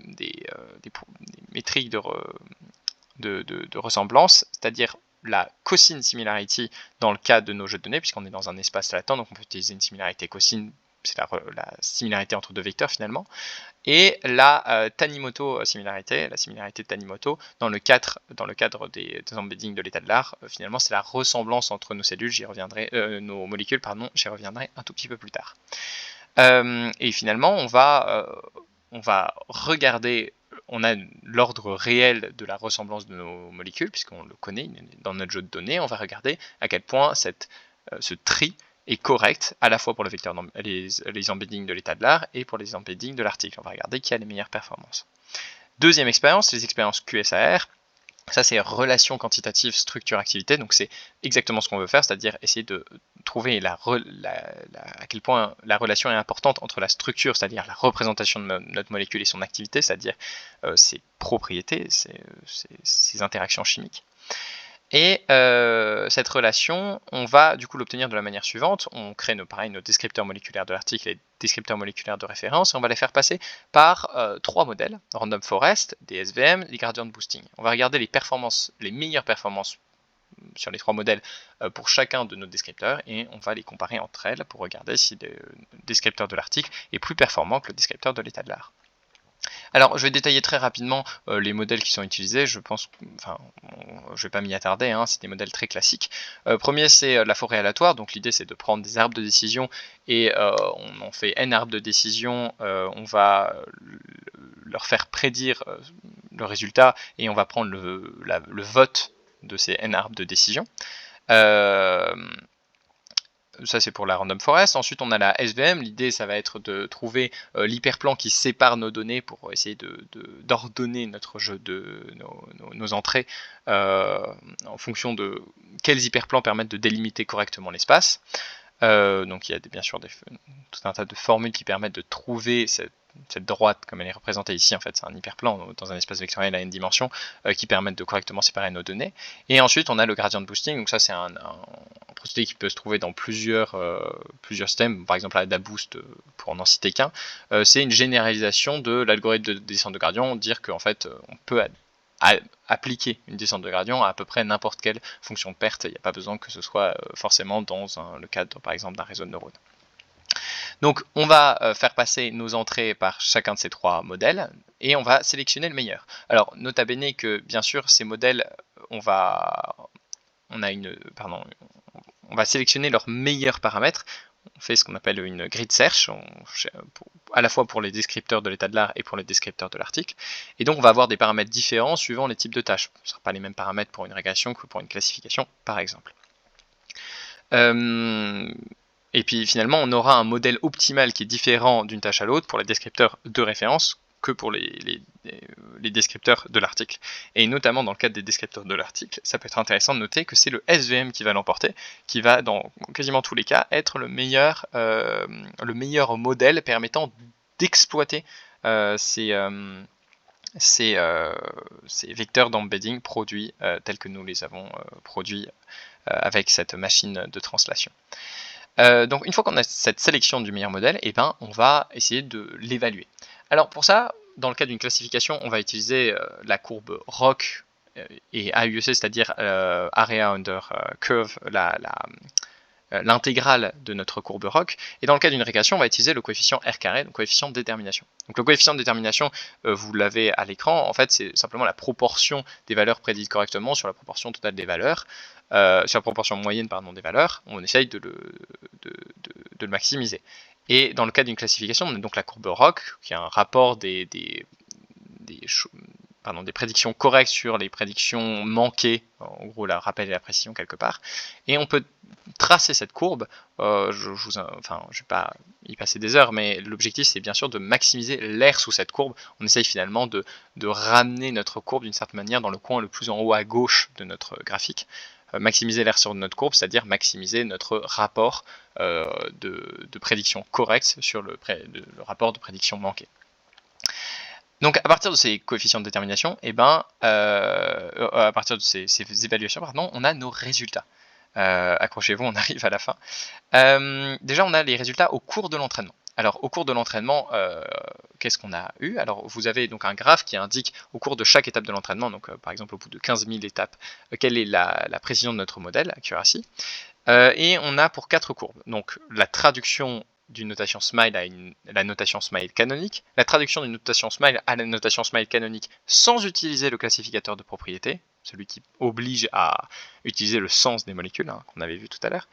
métriques de ressemblance, c'est-à-dire la cosine similarity dans le cas de nos jeux de données, puisqu'on est dans un espace latent, donc on peut utiliser une similarité cosine, c'est la similarité entre deux vecteurs finalement, et la Tanimoto similarité, la similarité de Tanimoto, dans le cadre des embeddings de l'état de l'art, finalement c'est la ressemblance entre nos cellules, nos molécules, pardon, j'y reviendrai un tout petit peu plus tard. Et finalement, on va regarder, on a l'ordre réel de la ressemblance de nos molécules, puisqu'on le connaît dans notre jeu de données. On va regarder à quel point ce tri est correct, à la fois pour les embeddings de l'état de l'art et pour les embeddings de l'article. On va regarder qui a les meilleures performances. Deuxième expérience, les expériences QSAR. Ça, c'est relation quantitative structure-activité, donc c'est exactement ce qu'on veut faire, c'est-à-dire essayer de trouver à quel point la relation est importante entre la structure, c'est-à-dire la représentation de notre molécule et son activité, c'est-à-dire ses propriétés, ses interactions chimiques. Et cette relation, on va du coup l'obtenir de la manière suivante. On crée nos descripteurs moléculaires de l'article et descripteurs moléculaires de référence, et on va les faire passer par 3 modèles, Random Forest, des SVM, les Gradient Boosting. On va regarder les meilleures performances sur les 3 modèles pour chacun de nos descripteurs, et on va les comparer entre elles pour regarder si le descripteur de l'article est plus performant que le descripteur de l'état de l'art. Alors, je vais détailler très rapidement les modèles qui sont utilisés. Je vais pas m'y attarder, hein, c'est des modèles très classiques. Premier, c'est la forêt aléatoire. Donc, l'idée, c'est de prendre des arbres de décision et on en fait n arbres de décision. On va leur faire prédire le résultat et on va prendre le vote de ces n arbres de décision. Ça, c'est pour la Random Forest. Ensuite, on a la SVM. L'idée, ça va être de trouver l'hyperplan qui sépare nos données pour essayer d'ordonner notre jeu nos entrées en fonction de quels hyperplans permettent de délimiter correctement l'espace. Donc, il y a bien sûr tout un tas de formules qui permettent de trouver cette droite comme elle est représentée ici, en fait c'est un hyperplan dans un espace vectoriel à n dimensions qui permettent de correctement séparer nos données. Et ensuite on a le gradient boosting, donc ça c'est un procédé qui peut se trouver dans plusieurs systèmes, par exemple la DABoost pour n'en citer qu'un. C'est une généralisation de l'algorithme de descente de gradient, dire qu'en fait on peut appliquer une descente de gradient à peu près n'importe quelle fonction de perte. Il n'y a pas besoin que ce soit forcément dans le cadre par exemple d'un réseau de neurones. Donc on va faire passer nos entrées par chacun de ces trois modèles et on va sélectionner le meilleur. Alors nota bene que bien sûr ces modèles, on va sélectionner leurs meilleurs paramètres. On fait ce qu'on appelle une grid search, à la fois pour les descripteurs de l'état de l'art et pour les descripteurs de l'article. Et donc on va avoir des paramètres différents suivant les types de tâches. Ce ne sera pas les mêmes paramètres pour une régression que pour une classification, par exemple. Et puis finalement, on aura un modèle optimal qui est différent d'une tâche à l'autre pour les descripteurs de référence que pour les descripteurs de l'article. Et notamment dans le cadre des descripteurs de l'article, ça peut être intéressant de noter que c'est le SVM qui va l'emporter, qui va dans quasiment tous les cas être le meilleur modèle permettant d'exploiter ces vecteurs d'embedding produits tels que nous les avons produits avec cette machine de translation. Donc une fois qu'on a cette sélection du meilleur modèle, on va essayer de l'évaluer. Alors pour ça, dans le cas d'une classification, on va utiliser la courbe ROC et AUEC, c'est-à-dire Area Under Curve, l'intégrale de notre courbe ROC. Et dans le cas d'une régression, on va utiliser le coefficient R carré, le coefficient de détermination. Donc le coefficient de détermination, vous l'avez à l'écran, en fait c'est simplement la proportion des valeurs prédites correctement sur la proportion totale des valeurs, sur la proportion moyenne des valeurs, on essaye de le maximiser. Et dans le cas d'une classification, on a donc la courbe ROC, qui est un rapport des prédictions correctes sur les prédictions manquées, en gros la rappel et la précision quelque part, et on peut tracer cette courbe. Je ne vais pas y passer des heures, mais l'objectif c'est bien sûr de maximiser l'air sous cette courbe. On essaye finalement de ramener notre courbe d'une certaine manière dans le coin le plus en haut à gauche de notre graphique. Maximiser l'air sur notre courbe, c'est-à-dire maximiser notre rapport de prédiction correcte sur le rapport de prédiction manquée. Donc à partir de ces coefficients de détermination, à partir de ces évaluations, on a nos résultats. Accrochez-vous, on arrive à la fin. Déjà, on a les résultats au cours de l'entraînement. Alors, au cours de l'entraînement, qu'est-ce qu'on a eu? Alors, vous avez donc un graphe qui indique au cours de chaque étape de l'entraînement, donc par exemple au bout de 15 000 étapes, quelle est la précision de notre modèle, accuracy. Et on a pour 4 courbes. Donc, la traduction d'une notation smile à la notation smile canonique, la traduction d'une notation smile à la notation smile canonique sans utiliser le classificateur de propriété, celui qui oblige à utiliser le sens des molécules, qu'on avait vu tout à l'heure,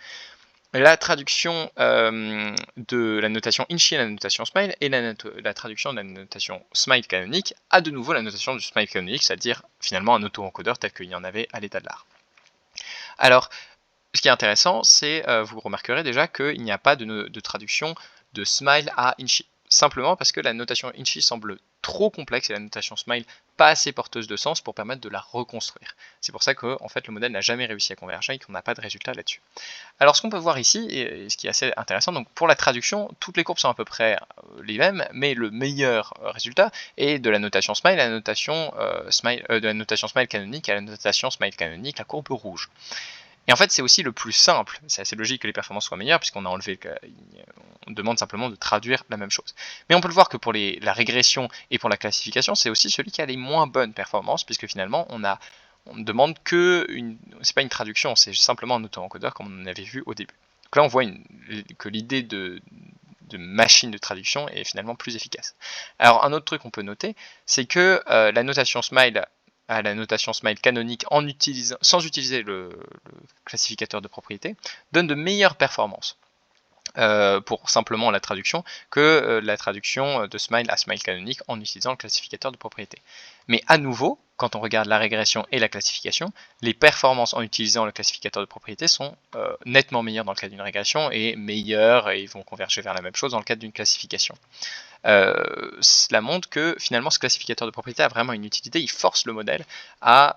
la traduction de la notation Inchy à la notation smile, et la traduction de la notation smile canonique à de nouveau la notation du smile canonique, c'est-à-dire finalement un auto-encodeur tel qu'il y en avait à l'état de l'art. Alors, ce qui est intéressant, c'est, vous remarquerez déjà qu'il n'y a pas de traduction de smile à Inchy. Simplement parce que la notation Inchy semble trop complexe et la notation smile pas assez porteuse de sens pour permettre de la reconstruire. C'est pour ça que en fait, le modèle n'a jamais réussi à converger et qu'on n'a pas de résultat là-dessus. Alors ce qu'on peut voir ici, et ce qui est assez intéressant, donc pour la traduction, toutes les courbes sont à peu près les mêmes, mais le meilleur résultat est de la notation smile à la notation, de la notation smile canonique à la notation smile canonique, la courbe rouge. Et en fait, c'est aussi le plus simple. C'est assez logique que les performances soient meilleures, puisqu'on a enlevé, on demande simplement de traduire la même chose. Mais on peut le voir que pour la régression et pour la classification, c'est aussi celui qui a les moins bonnes performances, puisque finalement, on ne demande que c'est pas une traduction, c'est simplement un auto-encodeur comme on avait vu au début. Donc là, on voit que l'idée de machine de traduction est finalement plus efficace. Alors, un autre truc qu'on peut noter, c'est que la notation smile à la notation smile canonique sans utiliser le classificateur de propriété, donne de meilleures performances pour simplement la traduction que la traduction de smile à smile canonique en utilisant le classificateur de propriété. Mais à nouveau, quand on regarde la régression et la classification, les performances en utilisant le classificateur de propriété sont nettement meilleures dans le cas d'une régression et meilleures et ils vont converger vers la même chose dans le cadre d'une classification. Cela montre que finalement ce classificateur de propriété a vraiment une utilité, il force le modèle à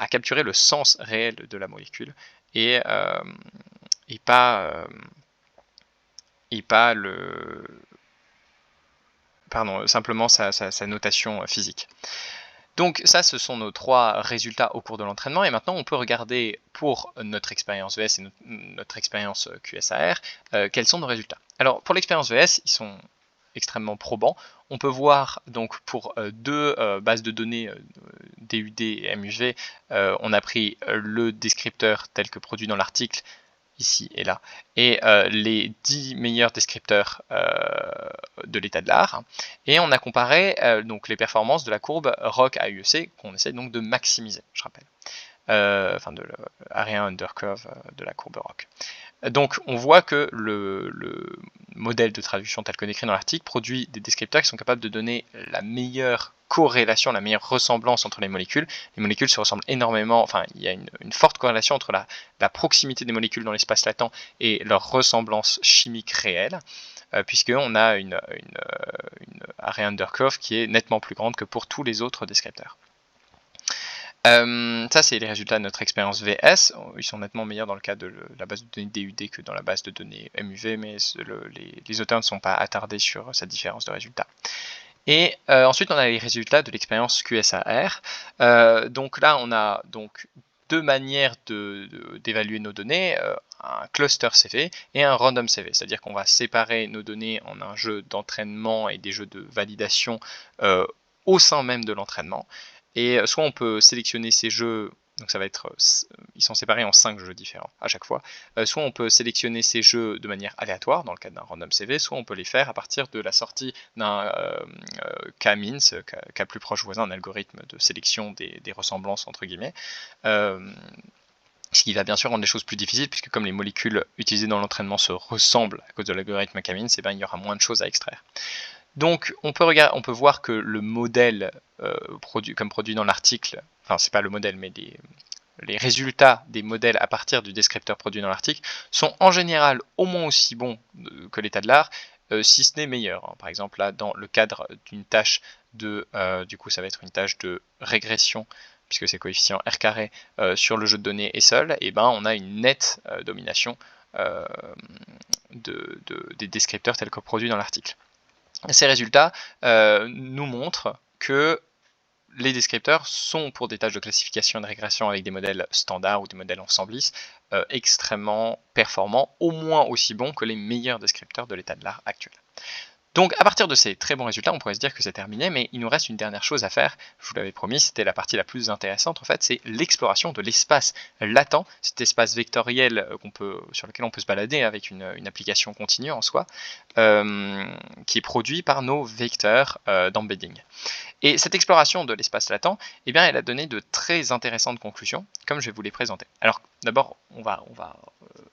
capturer le sens réel de la molécule et pas simplement sa notation physique. Donc ça, ce sont nos 3 résultats au cours de l'entraînement. Et maintenant, on peut regarder pour notre expérience VS et notre expérience QSAR, quels sont nos résultats. Alors pour l'expérience VS, ils sont extrêmement probants. On peut voir donc pour 2 bases de données DUD et MUV, on a pris le descripteur tel que produit dans l'article, ici et là, et les 10 meilleurs descripteurs de l'état de l'art, et on a comparé donc les performances de la courbe ROC à UEC qu'on essaie donc de maximiser, je rappelle, enfin de l'area under curve de la courbe ROC. Donc on voit que le modèle de traduction tel que décrit dans l'article produit des descripteurs qui sont capables de donner la meilleure corrélation, la meilleure ressemblance entre les molécules. Les molécules se ressemblent énormément, enfin il y a une forte corrélation entre la proximité des molécules dans l'espace latent et leur ressemblance chimique réelle, puisqu'on a une area under curve qui est nettement plus grande que pour tous les autres descripteurs. Ça, c'est les résultats de notre expérience VS. Ils sont nettement meilleurs dans le cas de la base de données DUD que dans la base de données MUV, mais les auteurs ne sont pas attardés sur cette différence de résultats. Et ensuite, on a les résultats de l'expérience QSAR. Donc là, on a donc 2 manières d'évaluer nos données, un cluster CV et un random CV. C'est-à-dire qu'on va séparer nos données en un jeu d'entraînement et des jeux de validation au sein même de l'entraînement. Et soit on peut sélectionner ces jeux, donc ça va être, ils sont séparés en 5 jeux différents à chaque fois, soit on peut sélectionner ces jeux de manière aléatoire dans le cadre d'un random CV, soit on peut les faire à partir de la sortie d'un K-means, K plus proche voisin, un algorithme de sélection des ressemblances entre guillemets, ce qui va bien sûr rendre les choses plus difficiles, puisque comme les molécules utilisées dans l'entraînement se ressemblent à cause de l'algorithme K-means, eh bien, il y aura moins de choses à extraire. Donc on peut voir que le modèle comme produit dans l'article, enfin c'est pas le modèle mais les résultats des modèles à partir du descripteur produit dans l'article sont en général au moins aussi bons que l'état de l'art, si ce n'est meilleur. Par exemple là dans le cadre d'une tâche de, du coup ça va être une tâche de régression, puisque c'est coefficient R carré sur le jeu de données est seul, et ben on a une nette domination des descripteurs tels que produits dans l'article. Ces résultats nous montrent que les descripteurs sont, pour des tâches de classification et de régression avec des modèles standards ou des modèles ensemblistes, extrêmement performants, au moins aussi bons que les meilleurs descripteurs de l'état de l'art actuel. Donc à partir de ces très bons résultats, on pourrait se dire que c'est terminé, mais il nous reste une dernière chose à faire, je vous l'avais promis, c'était la partie la plus intéressante en fait, c'est l'exploration de l'espace latent, cet espace vectoriel sur lequel on peut se balader avec une application continue en soi, qui est produit par nos vecteurs d'embedding. Et cette exploration de l'espace latent, eh bien, elle a donné de très intéressantes conclusions, comme je vais vous les présenter. Alors d'abord, on va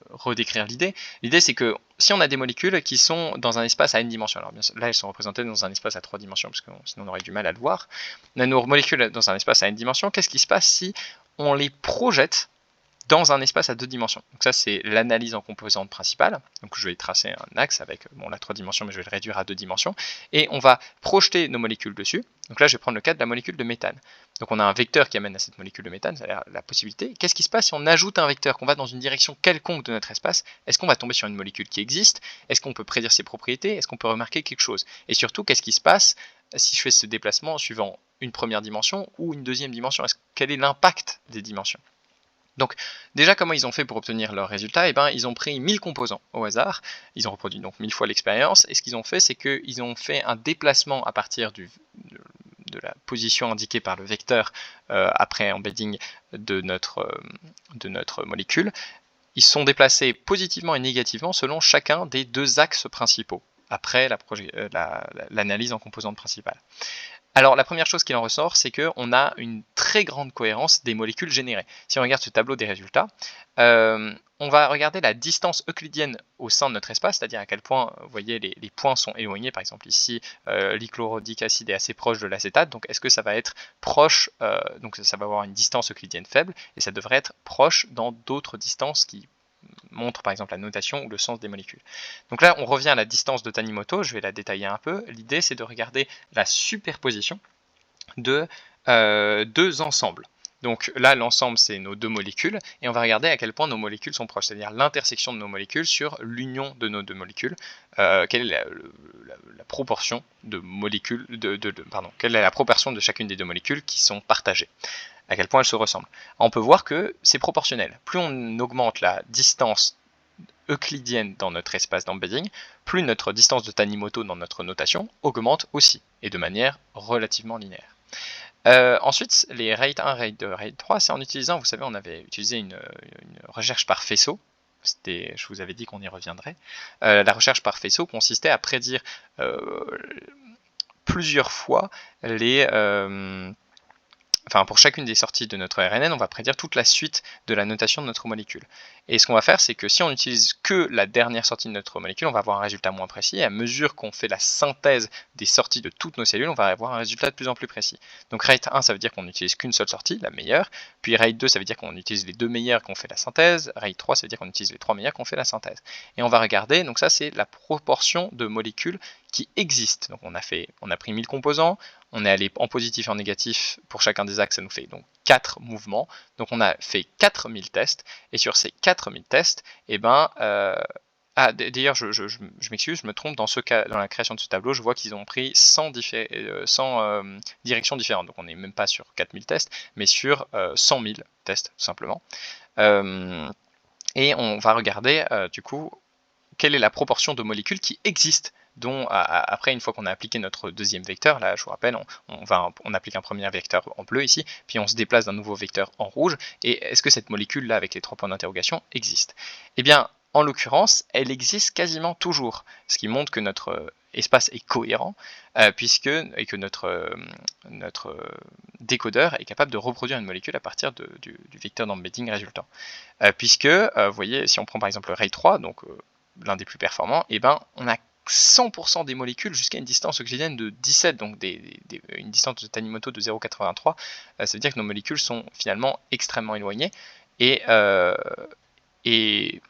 redécrire l'idée. L'idée, c'est que si on a des molécules qui sont dans un espace à n dimensions, alors bien sûr, là elles sont représentées dans un espace à 3 dimensions, parce que sinon on aurait du mal à le voir. On a nos molécules dans un espace à n dimensions, qu'est-ce qui se passe si on les projette dans un espace à 2 dimensions? Donc ça, c'est l'analyse en composantes principales. Donc je vais tracer un axe avec la 3 dimensions, mais je vais le réduire à 2 dimensions. Et on va projeter nos molécules dessus. Donc là, je vais prendre le cas de la molécule de méthane. Donc on a un vecteur qui amène à cette molécule de méthane, c'est-à-dire la possibilité. Qu'est-ce qui se passe si on ajoute un vecteur, qu'on va dans une direction quelconque de notre espace? Est-ce qu'on va tomber sur une molécule qui existe? Est-ce qu'on peut prédire ses propriétés? Est-ce qu'on peut remarquer quelque chose? Et surtout, qu'est-ce qui se passe si je fais ce déplacement suivant une première dimension ou une deuxième dimension? Quel est l'impact des dimensions? Donc déjà, comment ils ont fait pour obtenir leurs résultats? Eh bien, ils ont pris 1000 composants au hasard, ils ont reproduit donc 1000 fois l'expérience, et ce qu'ils ont fait, c'est qu'ils ont fait un déplacement à partir de la position indiquée par le vecteur après embedding de notre molécule. Ils se sont déplacés positivement et négativement selon chacun des 2 axes principaux, après l'analyse en composantes principales. Alors la première chose qui en ressort, c'est qu'on a une très grande cohérence des molécules générées. Si on regarde ce tableau des résultats, on va regarder la distance euclidienne au sein de notre espace, c'est-à-dire à quel point, vous voyez, les points sont éloignés. Par exemple ici, l'ichlorhydrique acide est assez proche de l'acétate, donc est-ce que ça va être proche, donc ça va avoir une distance euclidienne faible, et ça devrait être proche dans d'autres distances qui montre par exemple la notation ou le sens des molécules. Donc là, on revient à la distance de Tanimoto, je vais la détailler un peu. L'idée, c'est de regarder la superposition de 2 ensembles. Donc là, l'ensemble, c'est nos deux molécules, et on va regarder à quel point nos molécules sont proches, c'est-à-dire l'intersection de nos molécules sur l'union de nos deux molécules. Quelle est la proportion de molécules, quelle est la proportion de chacune des deux molécules qui sont partagées, à quel point elles se ressemblent. On peut voir que c'est proportionnel. Plus on augmente la distance euclidienne dans notre espace d'embedding, plus notre distance de Tanimoto dans notre notation augmente aussi, et de manière relativement linéaire. Ensuite, les RAID 1, RAID 2, RAID 3, c'est en utilisant, vous savez, on avait utilisé une recherche par faisceau. Je vous avais dit qu'on y reviendrait. La recherche par faisceau consistait à prédire plusieurs fois pour chacune des sorties de notre RNN, on va prédire toute la suite de la notation de notre molécule. Et ce qu'on va faire, c'est que si on n'utilise que la dernière sortie de notre molécule, on va avoir un résultat moins précis. Et à mesure qu'on fait la synthèse des sorties de toutes nos cellules, on va avoir un résultat de plus en plus précis. Donc RAID 1, ça veut dire qu'on n'utilise qu'une seule sortie, la meilleure. Puis RAID 2, ça veut dire qu'on utilise les deux meilleures qu'on fait la synthèse. RAID 3, ça veut dire qu'on utilise les trois meilleures qu'on fait la synthèse. Et on va regarder, donc ça c'est la proportion de molécules qui existent. Donc on a pris 1000 composants, on est allé en positif et en négatif pour chacun des axes, ça nous fait donc 4 mouvements. Donc on a fait 4000 tests, et sur ces 4000 tests, d'ailleurs je m'excuse, je me trompe, dans la création de ce tableau, je vois qu'ils ont pris 100 directions différentes. Donc on n'est même pas sur 4000 tests, mais sur 100 000 tests, tout simplement. Et on va regarder, du coup, quelle est la proportion de molécules qui existent, dont après, une fois qu'on a appliqué notre deuxième vecteur, là je vous rappelle, on applique un premier vecteur en bleu ici, puis on se déplace d'un nouveau vecteur en rouge, et est-ce que cette molécule là avec les 3 points d'interrogation existe? Eh bien, en l'occurrence, elle existe quasiment toujours, ce qui montre que notre espace est cohérent, et que notre décodeur est capable de reproduire une molécule à partir du vecteur d'embedding résultant. Vous voyez, si on prend par exemple le RAID 3, donc l'un des plus performants, on a 100% des molécules jusqu'à une distance euclidienne de 17, donc une distance de Tanimoto de 0,83. Ça veut dire que nos molécules sont finalement extrêmement éloignées, et il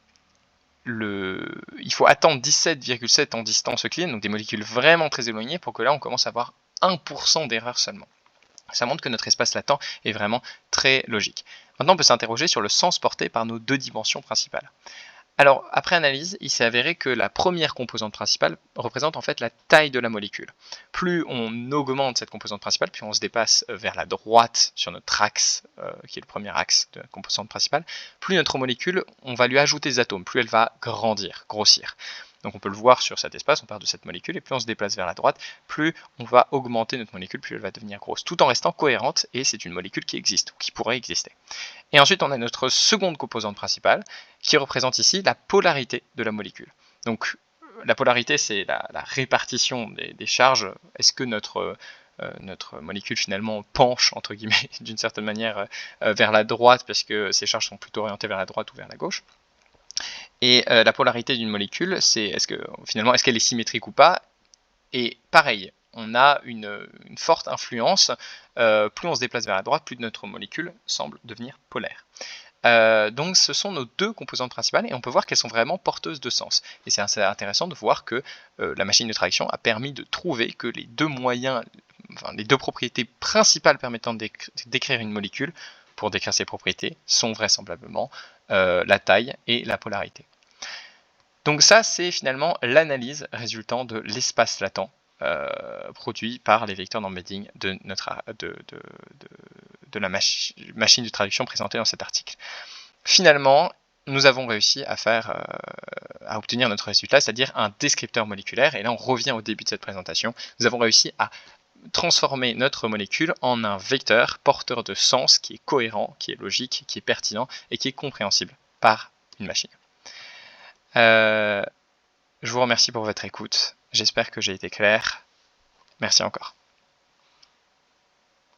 faut attendre 17,7 en distance euclidienne, donc des molécules vraiment très éloignées, pour que là on commence à avoir 1% d'erreur seulement. Ça montre que notre espace latent est vraiment très logique. Maintenant on peut s'interroger sur le sens porté par nos deux dimensions principales. Alors, après analyse, il s'est avéré que la première composante principale représente en fait la taille de la molécule. Plus on augmente cette composante principale, plus on se dépasse vers la droite sur notre axe, qui est le premier axe de la composante principale, plus notre molécule, on va lui ajouter des atomes, plus elle va grandir, grossir. Donc on peut le voir sur cet espace, on part de cette molécule, et plus on se déplace vers la droite, plus on va augmenter notre molécule, plus elle va devenir grosse, tout en restant cohérente, et c'est une molécule qui existe, ou qui pourrait exister. Et ensuite on a notre seconde composante principale, qui représente ici la polarité de la molécule. Donc la polarité, c'est la répartition des charges. Est-ce que notre molécule finalement penche, entre guillemets, d'une certaine manière, vers la droite, parce que ses charges sont plutôt orientées vers la droite ou vers la gauche? Et la polarité d'une molécule, c'est est-ce qu'elle est symétrique ou pas? Et pareil, on a une forte influence. Plus on se déplace vers la droite, plus notre molécule semble devenir polaire. Donc ce sont nos deux composantes principales, et on peut voir qu'elles sont vraiment porteuses de sens. Et c'est assez intéressant de voir que la machine de traduction a permis de trouver que les deux propriétés principales permettant de décrire une molécule, pour décrire ses propriétés, sont vraisemblablement la taille et la polarité. Donc ça, c'est finalement l'analyse résultant de l'espace latent produit par les vecteurs d'embedding de la machine de traduction présentée dans cet article. Finalement, nous avons réussi à obtenir notre résultat, c'est-à-dire un descripteur moléculaire. Et là, on revient au début de cette présentation. Nous avons réussi à transformer notre molécule en un vecteur porteur de sens qui est cohérent, qui est logique, qui est pertinent et qui est compréhensible par une machine. Je vous remercie pour votre écoute. J'espère que j'ai été clair. Merci encore.